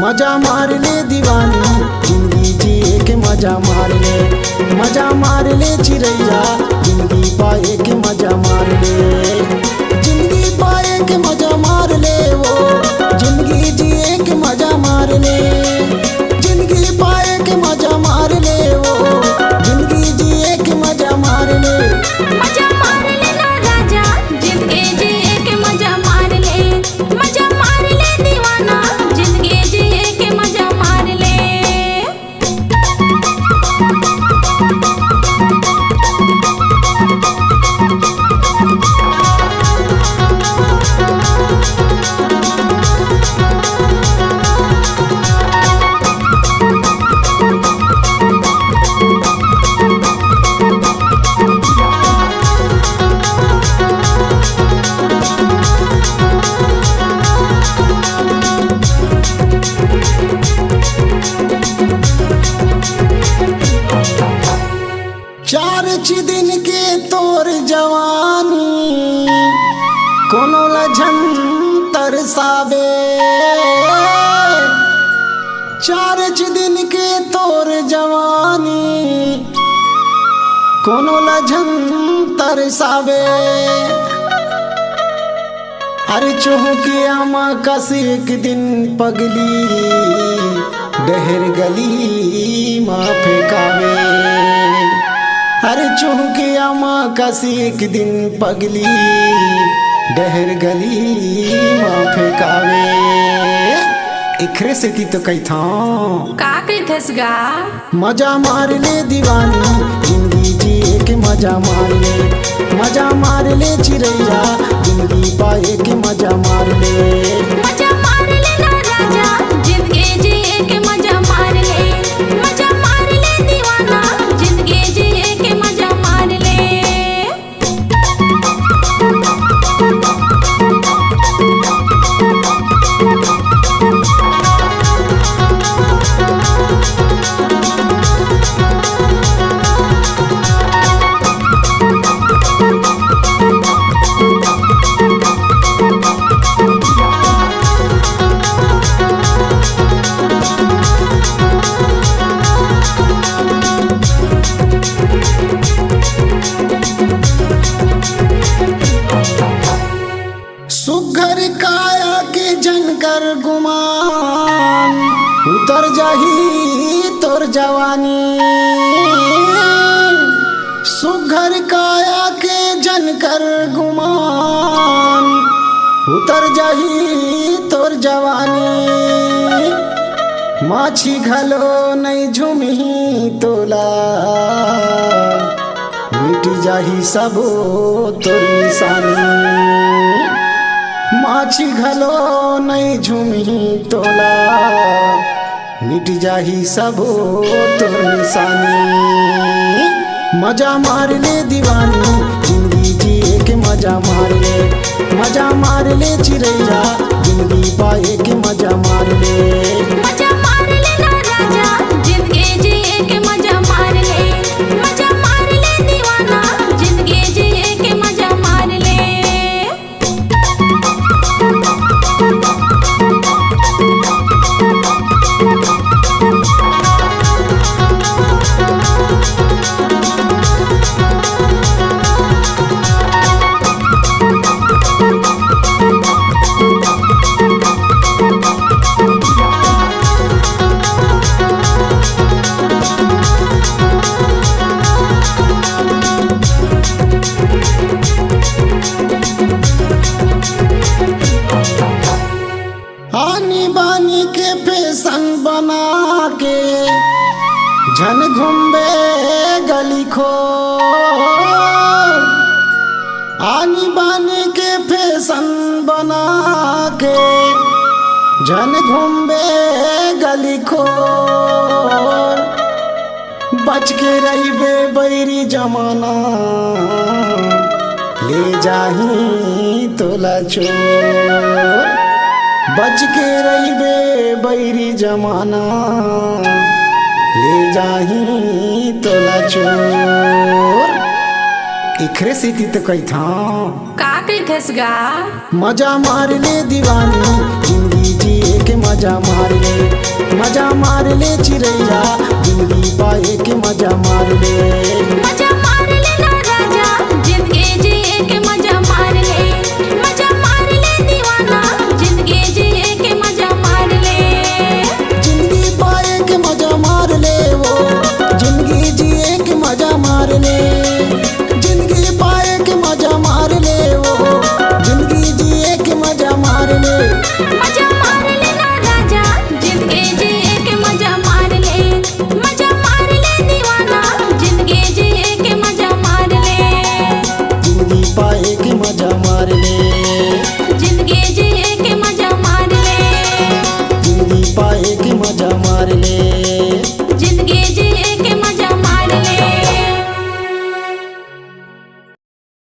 मजा मार ले दीवानी जिंदगी जिए के मजा मार ले, मजा मार ले चिड़ैया जिंदगी पाए के मजा मार ले, जिंदगी पाए के मजा मार ले, वो जिंदगी जिए के मजा मार ले, जिंदगी पाए के मजा मार ले, वो जिंदगी जिए के मजा मार ले। मजा मार ले ना राजा जिंदगी जिए के मजा मार ले, मजा मार ले दीवाना जिंदगी जिए के मजा मार ले। चार दिन के तोर जवानी कोनो लझन तरसावे, चार दिन के तोर जवानी कोनो लझन तरसावे। अरे चौके आमा कस एक दिन पगली डहर गली माँ फेंकावे, अरे चौके आमा कस एक दिन पगली डहर गली माँ फेंकावे। इखरे से की तो कही था का कहथस गा? मजा मार ले दीवानी जिंदगी जिए के मजा मार ले, मजा मार ले चिड़ैया जिंदगी पाए के मजा मार ले। मजा मार ले ना राजा जिंदगी जिए के मजा मार ले, मजा मार ले दीवाना जिंदगी जिए के मजा मार ले। सुघर काया के जनकर गुमान उतर जाही तोर जवानी, सुघर काया के जनकर गुमान उतर जाही तोर जवानी। माछी घलो नहीं झुमही तोला मिट जाही सबो तोर निशानी, माछी घलो नहीं झुमही तोला मिट जाही सबो तोर निशानी। मजा मार ले दीवानी जिंदगी जिए के मजा मार ले, मजा मार ले चिड़ैया जिंदगी पाए के मजा मार ले। मजा मार ले ना राजा जिंदगी जिए के मजा मार ले, मजा मार ले दीवाना जिंदगी जिए के मजा मार ले। आनी बानी के फैशन बना के झन घूमे गली खो, आनी बानी के फैशन बना के झन घूमे गली खो। बच के रही बैरी जमाना ले जाही तोला चोर, बच के रही बैरी जमाना ले जाही तोला चोर। इखरे सीती तो कही था का कहथस गा मजा मार ले दीवानी जिंदगी जिए के मजा मार ले, मजा मार ले चिड़ैया जिंदगी पाए के मजा मार ले। मजा मार ले ना राजा जिंदगी जिए के मजा मार ले, मजा मार ले दीवाना जिंदगी जिए के मजा मार ले। जिंदगी पाए के मजा मार ले वो जिंदगी जिए के मजा मार ले, जिंदगी पाए के मजा मार ले वो जिंदगी जिए के मजा मार ले। मजा मार ले ना राजा जिंदगी जिए के मजा मार ले, मजा मार ले दीवाना जिंदगी जिए के मजा मार ले। जिंदगी पाए के मजा मार ले, जिंदगी जिए के मजा मार ले। जिंदगी पाए के मजा मार ले।